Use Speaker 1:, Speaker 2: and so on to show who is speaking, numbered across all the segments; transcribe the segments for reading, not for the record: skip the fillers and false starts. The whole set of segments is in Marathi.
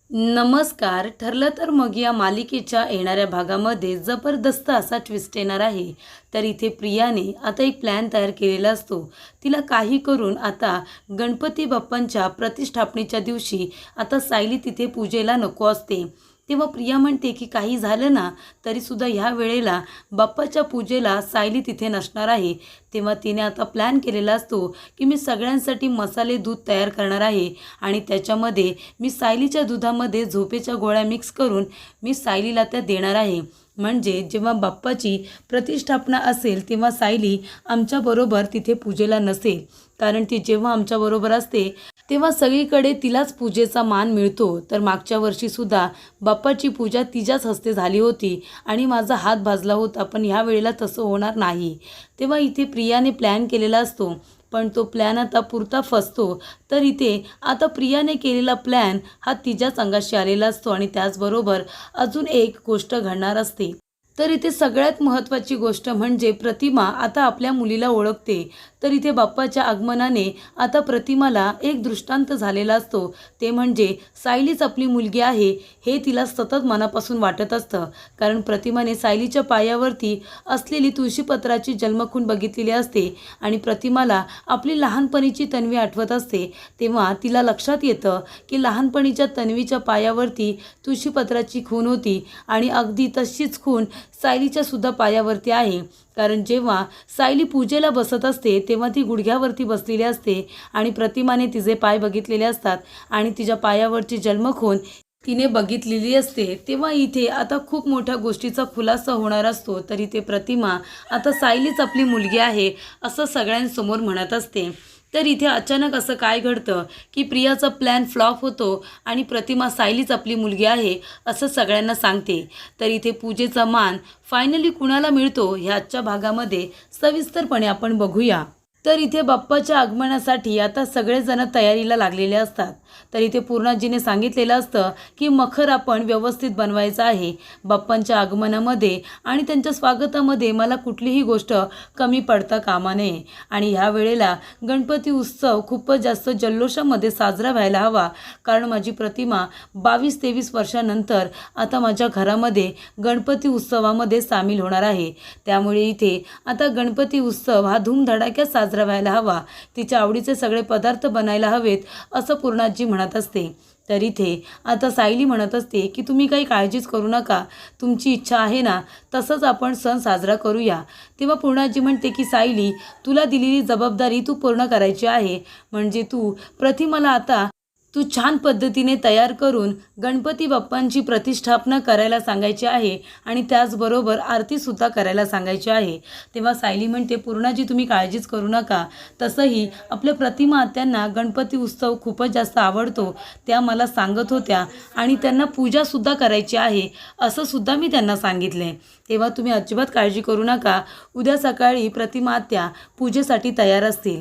Speaker 1: नमस्कार. ठरलं तर मग या मालिकेच्या येणाऱ्या भागामध्ये जबरदस्त असा ट्विस्ट येणार आहे. तर इथे प्रियाने आता एक प्लॅन तयार केलेला असतो. तिला काही करून आता गणपती बाप्पांच्या प्रतिष्ठापनेच्या दिवशी आता सायली तिथे पूजेला नको असते. तेव्हा प्रिया म्हणते की काही झालं ना तरीसुद्धा ह्या वेळेला बाप्पाच्या पूजेला सायली तिथे नसणार आहे. तेव्हा तिने आता प्लॅन केलेला असतो की मी सगळ्यांसाठी मसाले दूध तयार करणार आहे आणि त्याच्यामध्ये मी सायलीच्या दुधामध्ये झोपेच्या गोळ्या मिक्स करून मी सायलीला त्या देणार आहे. म्हणजे जेव्हा बाप्पाची प्रतिष्ठापना असेल तेव्हा सायली आमच्याबरोबर तिथे पूजेला नसेल. कारण ती जेव्हा आमच्याबरोबर असते तेव्हा सगळीकडे तिलाच पूजेचा मान मिळतो. तर मागच्या वर्षीसुद्धा बाप्पाची पूजा तिच्याच हस्ते झाली होती आणि माझा हात भाजला होता. पण ह्या वेळेला तसं होणार नाही. तेव्हा इथे प्रियाने प्लॅन केलेला असतो, पण तो प्लॅन आता पुरता फसतो. तर इथे आता प्रियाने केलेला प्लॅन हा तिच्याच अंगाशी आलेला असतो आणि त्याचबरोबर अजून एक गोष्ट घडणार असते. तर इथे सगळ्यात महत्त्वाची गोष्ट म्हणजे प्रतिमा आता आपल्या मुलीला ओळखते. तर इथे बाप्पाच्या आगमनाने आता प्रतिमाला एक दृष्टांत झालेला असतो. ते म्हणजे सायलीच आपली मुलगी आहे हे तिला सतत मनापासून वाटत असतं. कारण प्रतिमाने सायलीच्या पायावरती असलेली तुळशीपत्राची जन्मखूण बघितलेली असते आणि प्रतिमाला आपली लहानपणीची तन्वी आठवत असते. तेव्हा तिला लक्षात येतं की लहानपणीच्या तन्वीच्या पायावरती तुळशीपत्राची खूण होती आणि अगदी तशीच खूण सायलीच्या सुद्धा पायावरती आहे. कारण जेव्हा सायली पूजेला बसत असते तेव्हा ती गुडघ्यावरती बसलेली असते आणि प्रतिमाने तिचे पाय बघितलेले असतात आणि तिच्या पायावरची जन्मखूण तिने बघितलेली असते. तेव्हा इथे आता खूप मोठ्या गोष्टीचा खुलासा होणार असतो. तर इथे प्रतिमा आता सायलीच आपली मुलगी आहे असं सगळ्यांसमोर म्हणत असते. तर इथे अचानक असं काय घडतं की प्रियाचा प्लॅन फ्लॉप होतो आणि प्रतिमा सायलीच आपली मुलगी आहे असं सगळ्यांना सांगते. तर इथे पूजेचा मान फायनली कुणाला मिळतो ह्या आजच्या भागामध्ये सविस्तरपणे आपण बघूया. तर इथे बाप्पाच्या आगमनासाठी आता सगळेजण तयारीला लागलेले असतात. तर इथे पूर्णाजीने सांगितलेलं असतं की मखर आपण व्यवस्थित बनवायचं आहे. बाप्पांच्या आगमनामध्ये आणि त्यांच्या स्वागतामध्ये मला कुठलीही गोष्ट कमी पडता कामा नये आणि ह्या वेळेला गणपती उत्सव खूपच जास्त जल्लोषामध्ये साजरा व्हायला हवा. कारण माझी प्रतिमा 22-23 वर्षानंतर आता माझ्या घरामध्ये गणपती उत्सवामध्ये सामील होणार आहे. त्यामुळे इथे आता गणपती उत्सव हा धूमधडाक्यात साजरा व्हायला हवा. तिच्या आवडीचे सगळे पदार्थ बनायला हवेत असं पूर्णाजी म्हणत असते. तर इथे आता सायली म्हणत असते की तुम्ही काही काळजीच करू नका, तुमची इच्छा आहे ना तसंच आपण सण साजरा करूया. तेव्हा पूर्णाजी म्हणते की सायली, तुला दिलेली जबाबदारी तू पूर्ण करायची आहे. म्हणजे तू प्रतिमाला आता तू छान पद्धतीने तयार करून गणपती बाप्पांची प्रतिष्ठापना करायला सांगायची आहे आणि त्याचबरोबर आरतीसुद्धा करायला सांगायची आहे. तेव्हा सायली म्हणते पूर्णाजी तुम्ही काळजीच करू नका. तसंही आपल्या प्रतिमा आत्यांना गणपती उत्सव खूपच जास्त आवडतो. त्या मला सांगत होत्या आणि त्यांना पूजासुद्धा करायची आहे असं सुद्धा मी त्यांना सांगितले. तेव्हा तुम्ही अजिबात काळजी करू नका. उद्या सकाळी प्रतिमा आत्या पूजेसाठी तयार असतील.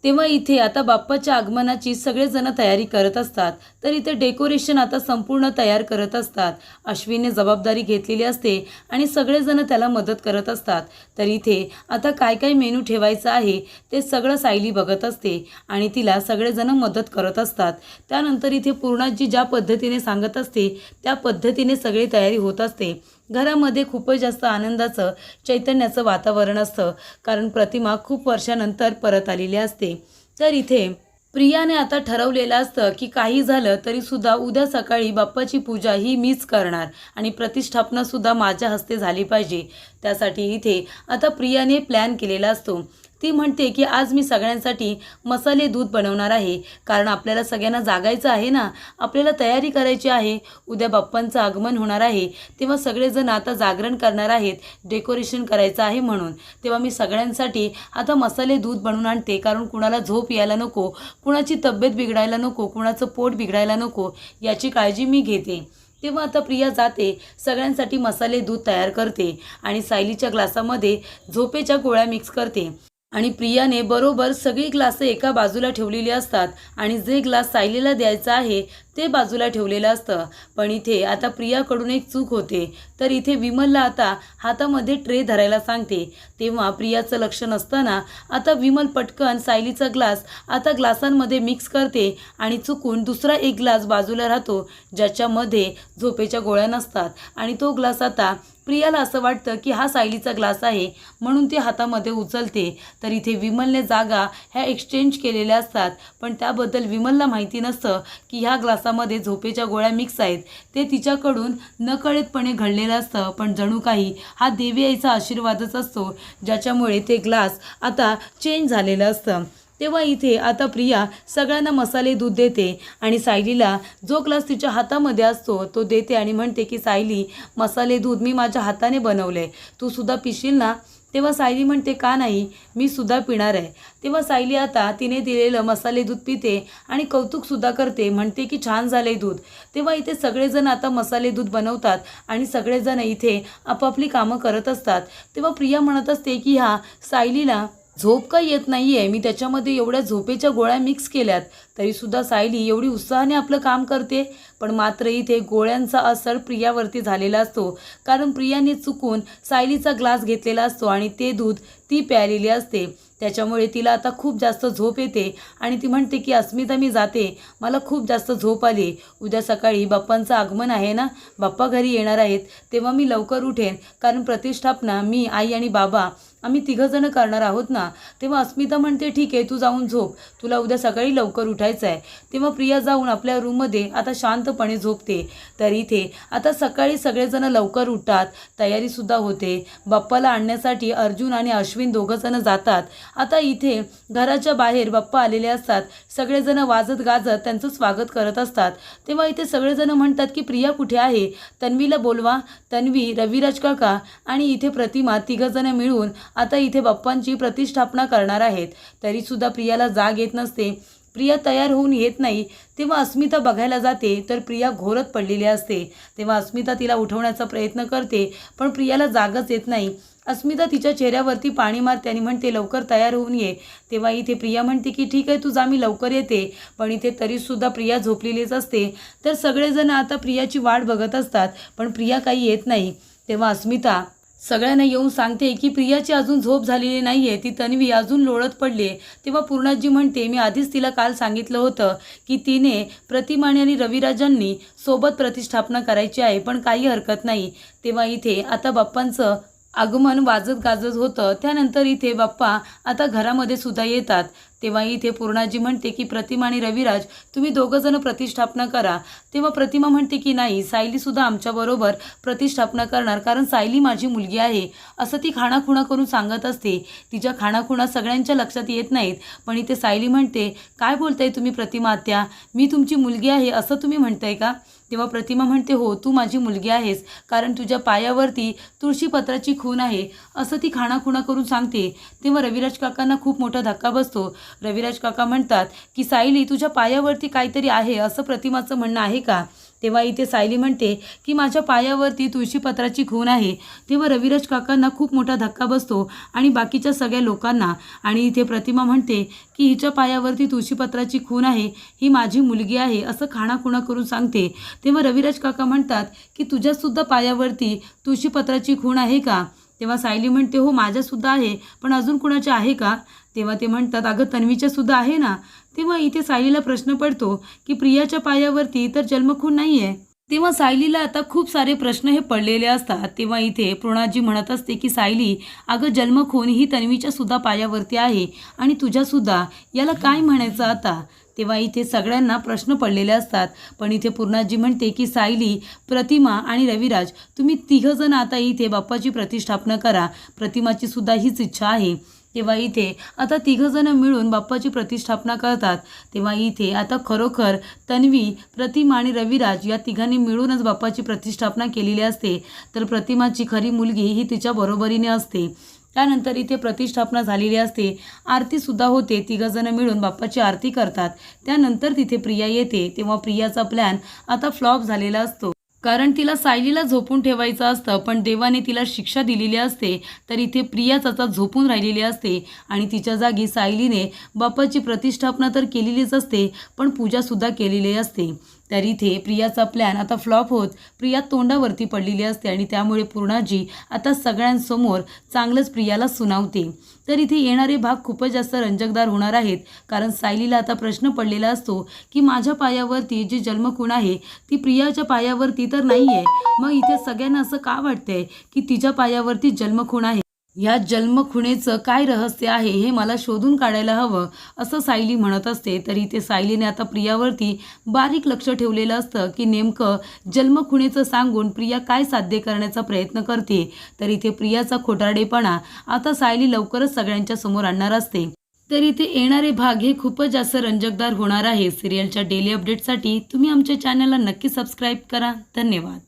Speaker 1: तेव्हा इथे आता बाप्पाच्या आगमनाची सगळेजण तयारी करत असतात. तर इथे डेकोरेशन आता संपूर्ण तयार करत असतात. अश्विनने जबाबदारी घेतलेली असते आणि सगळेजण त्याला मदत करत असतात. तर इथे आता काय काय मेनू ठेवायचं आहे ते सगळं सायली बघत असते आणि तिला सगळेजण मदत करत असतात. त्यानंतर इथे पूर्णाजी ज्या पद्धतीने सांगत असते त्या पद्धतीने सगळी तयारी होत असते. घरामध्ये खूपच जास्त आनंदाचं चैतन्याचं वातावरण असतं. कारण प्रतिमा खूप वर्षानंतर परत आलेली असते. तर इथे प्रियाने आता ठरवलेलं असतं की काही झालं तरीसुद्धा उद्या सकाळी बाप्पाची पूजा ही मीच करणार आणि प्रतिष्ठापनासुद्धा माझ्या हस्ते झाली पाहिजे. त्यासाठी इथे आता प्रियाने प्लॅन केलेला असतो. ती म्हणते की आज मी सगळ्यांसाठी मसाले दूध बनवणार आहे. कारण आपल्याला सगळ्यांना जागायचं आहे ना, आपल्याला तयारी करायची आहे. उद्या बाप्पांचं आगमन होणार आहे तेव्हा सगळेजण आता जागरण करणार आहेत, डेकोरेशन करायचं आहे म्हणून. तेव्हा मी सगळ्यांसाठी आता मसाले दूध बनवून आणते. कारण कुणाला झोप यायला नको, कुणाची तब्येत बिघडायला नको, कुणाचं पोट बिघडायला नको याची काळजी मी घेते. तेव्हा आता प्रिया जाते, सगळ्यांसाठी मसाले दूध तयार करते आणि सायलीच्या ग्लासामध्ये झोपेच्या गोळ्या मिक्स करते. आणि प्रियाने बरोबर सगळी ग्लासं एका बाजूला ठेवलेली असतात आणि जे ग्लास सायलीला द्यायचा आहे ते बाजूला ठेवलेलं असतं. पण इथे आता प्रियाकडून एक चूक होते. तर इथे विमलला आता हातामध्ये ट्रे धरायला सांगते. तेव्हा प्रियाचं लक्ष नसताना आता विमल पटकन सायलीचा ग्लास आता ग्लासांमध्ये मिक्स करते आणि चुकून दुसरा एक ग्लास बाजूला राहतो ज्याच्यामध्ये झोपेच्या गोळ्या नसतात आणि तो ग्लास आता प्रियाला असं वाटतं की हा सायलीचा ग्लास आहे म्हणून ती हातामध्ये उचलते. तर इथे विमलने जागा ह्या एक्सचेंज केलेल्या असतात पण त्याबद्दल विमलला माहिती नसतं की ह्या ग्लासामध्ये झोपेच्या गोळ्या मिक्स आहेत. ते तिच्याकडून नकळतपणे घडलेलं असतं पण जणू काही हा देवी आईचा आशीर्वादच असतो ज्याच्यामुळे ते ग्लास आता चेंज झालेलं असतं. तेव्हा इथे आता प्रिया सगळ्यांना मसाले दूध देते आणि सायलीला जो ग्लास तिच्या हातामध्ये असतो तो देते आणि म्हणते की सायली, मसाले दूध मी माझ्या हाताने बनवले, तू सुद्धा पिशील ना? तेव्हा सायली म्हणते का नाही, मी सुद्धा पिणार आहे. तेव्हा सायली आता तिने दिलेलं मसाले दूध पिते आणि कौतुकसुद्धा करते, म्हणते की छान झाले दूध. तेव्हा इथे सगळेजण आता मसाले दूध बनवतात आणि सगळेजण इथे आपापली कामं करत असतात. तेव्हा प्रिया म्हणत असते की ह्या सायलीला झोप का येत नाही आहे, मी त्याच्यामध्ये एवढ्या झोपेच्या गोळ्या मिक्स केल्यात तरीसुद्धा सायली एवढी उत्साहाने आपलं काम करते. पण मात्र इथे गोळ्यांचा असर प्रियावरती झालेला असतो कारण प्रियाने चुकून सायलीचा ग्लास घेतलेला असतो आणि ते दूध ती प्यायलेली असते. त्याच्यामुळे तिला आता खूप जास्त झोप येते आणि ती म्हणते की अस्मिता मी जाते, मला खूप जास्त झोप आली, उद्या सकाळी बाप्पांचं आगमन आहे ना, बाप्पा घरी येणार आहेत तेव्हा मी लवकर उठेन कारण प्रतिष्ठापना मी, आई आणि बाबा आम्ही तिघंजणं करणार आहोत ना. तेव्हा अस्मिता म्हणते ठीक आहे तू जाऊन झोप, तुला उद्या सकाळी लवकर उठायचं आहे. तेव्हा प्रिया जाऊन आपल्या रूममध्ये आता शांतपणे झोपते. तर इथे आता सकाळी सगळेजण लवकर उठतात, तयारीसुद्धा होते. बाप्पाला आणण्यासाठी अर्जुन आणि अश्विन दोघंजणं जातात. आता इथे घराच्या बाहेर बाप्पा आलेले असतात, सगळेजण वाजत गाजत त्यांचं स्वागत करत असतात. तेव्हा इथे सगळेजण म्हणतात की प्रिया कुठे आहे, तन्वीला बोलवा. तन्वी, रविराज काका आणि इथे प्रतिमा तिघंजणं मिळून आता इथे बाप्पांची प्रतिष्ठापना करणार आहेत. तरीसुद्धा प्रियाला जाग येत नसते. प्रिया तयार होऊन येत नाही. तेव्हा अस्मिता बघायला जाते तर प्रिया घोरत पडलेली असते. तेव्हा अस्मिता तिला उठवण्याचा प्रयत्न करते पण प्रियाला जागच येत नाही. अस्मिता तिच्या चेहऱ्यावरती पाणी मारते आणि म्हणते लवकर तयार होऊन ये. तेव्हा इथे प्रिया म्हणते की ठीक आहे तू जा, मी लवकर येते. पण इथे तरीसुद्धा प्रिया झोपलेलीच असते. तर सगळेजण आता प्रियाची वाट बघत असतात पण प्रिया काही येत नाही. तेव्हा अस्मिता सगळ्यांना येऊन सांगते की प्रियाची अजून झोप झालेली नाही आहे, ती तन्वी अजून लोळत पडली आहे. तेव्हा पूर्णाजी म्हणते मी आधीच तिला काल सांगितलं होतं की तिने प्रतिमाने आणि रविराजांनी सोबत प्रतिष्ठापना करायची आहे पण काही हरकत नाही. तेव्हा इथे आता बाप्पांचं आगमन वाजत गाजत होतं. त्यानंतर इथे बाप्पा आता घरामध्ये सुद्धा येतात. तेव्हा इथे पूर्णाजी म्हणते की प्रतिमा आणि रविराज तुम्ही दोघंजणं प्रतिष्ठापना करा. तेव्हा प्रतिमा म्हणते की नाही, सायलीसुद्धा आमच्याबरोबर प्रतिष्ठापना करणार कारण सायली माझी मुलगी आहे असं ती खाणाखुणा करून सांगत असते. तिच्या खाणाखुणा सगळ्यांच्या लक्षात येत नाहीत पण इथे सायली म्हणते काय बोलताय तुम्ही प्रतिमा आत्या, मी तुमची मुलगी आहे असं तुम्ही म्हणताय का? तेव्हा प्रतिमा म्हणते हो, तू माझी मुलगी आहेस कारण तुझ्या पायावरती तुळशीपत्राची खून आहे असं ती खाणाखुणा करून सांगते. तेव्हा रविराज काकांना खूप मोठा धक्का बसतो. रविराज काका म्हणतात की सायली तुझ्या पायावरती काहीतरी आहे असं प्रतिमाचं म्हणणं आहे का? तेव्हा इथे सायली म्हणते की माझ्या पायावरती तुळशीपत्राची खून आहे. तेव्हा रविराज काकांना खूप मोठा धक्का बसतो आणि बाकीच्या सगळ्या लोकांना. आणि इथे प्रतिमा म्हणते की हिच्या पायावरती तुळशीपत्राची खून आहे, ही माझी मुलगी आहे असं खाणाखुणा करून सांगते. तेव्हा रविराज काका म्हणतात की तुझ्यासुद्धा पायावरती तुळशीपत्राची खूण आहे का? तेव्हा सायली म्हणते हो माझ्यासुद्धा आहे, पण अजून कुणाच्या आहे का? तेव्हा ते म्हणतात अगं तन्वीच्या सुद्धा आहे ना. तेव्हा इथे सायलीला प्रश्न पडतो की प्रियाच्या पायावरती तर जन्मखून नाही आहे. तेव्हा सायलीला आता खूप सारे प्रश्न हे पडलेले असतात. तेव्हा इथे पूर्णाजी म्हणत असते की सायली अगं जन्मखून ही तन्वीच्या सुद्धा पायावरती आहे आणि तुझ्यासुद्धा, याला काय म्हणायचं आता? तेव्हा इथे सगळ्यांना प्रश्न पडलेले असतात. पण इथे पूर्णाजी म्हणते की सायली, प्रतिमा आणि रविराज तुम्ही तिघंजण आता इथे बाप्पाची प्रतिष्ठापना करा, प्रतिमाची सुद्धा हीच इच्छा आहे. तेव्हा इथे आता तिघंजणं मिळून बाप्पाची प्रतिष्ठापना करतात. तेव्हा इथे आता खरोखर तन्वी, प्रतिमा आणि रविराज या तिघांनी मिळूनच बाप्पाची प्रतिष्ठापना केलेली असते. तर प्रतिमाची खरी मुलगी ही तिच्या बरोबरीने असते. त्यानंतर इथे प्रतिष्ठापना झालेली असते, आरतीसुद्धा होते. तिघंजणं मिळून बाप्पाची आरती करतात. त्यानंतर तिथे प्रिया येते. तेव्हा प्रियाचा प्लॅन आता फ्लॉप झालेला असतो कारण तिला सायलीला झोपून ठेवायचं असतं पण देवाने तिला शिक्षा दिलेली असते. तर इथे प्रियाच आता झोपून राहिलेली असते आणि तिच्या जागी सायलीने बाप्पाची प्रतिष्ठापना तर केलेलीच असते पण पूजासुद्धा केलेली असते. तर इथे प्रियाचा प्लॅन आता फ्लॉप होत प्रिया तोंडावरती पडलेली असते आणि त्यामुळे पूर्णाजी आता सगळ्यांसमोर चांगलंच प्रियाला सुनावते. तर इथे येणारे भाग खूपच जास्त रंजकदार होणार आहेत, कारण सायलीला आता प्रश्न पडलेला असतो की माझ्या पायावरती जी जन्मखूण आहे ती प्रियाच्या पायावरती तर नाही आहे, मग इथे सगळ्यांना असं का वाटतंय की तिच्या पायावरती जन्मखूण आहे. या जन्मखुणेचं काय रहस्य आहे हे मला शोधून काढायला हवं, असं सायली म्हणत असते. तर इथे सायलीने आता प्रियावरती बारीक लक्ष ठेवलेलं असतं की नेमकं जन्मखुणेचं सांगून प्रिया काय साध्य करण्याचा प्रयत्न करते. तर इथे प्रियाचा खोटारडेपणा आता सायली लवकरच सगळ्यांच्या समोर आणणार असते. तर इथे येणारे भाग हे खूपच जास्त रंजकदार होणार आहे. सिरियलच्या डेली अपडेटसाठी तुम्ही आमच्या चॅनलला नक्की सबस्क्राईब करा. धन्यवाद.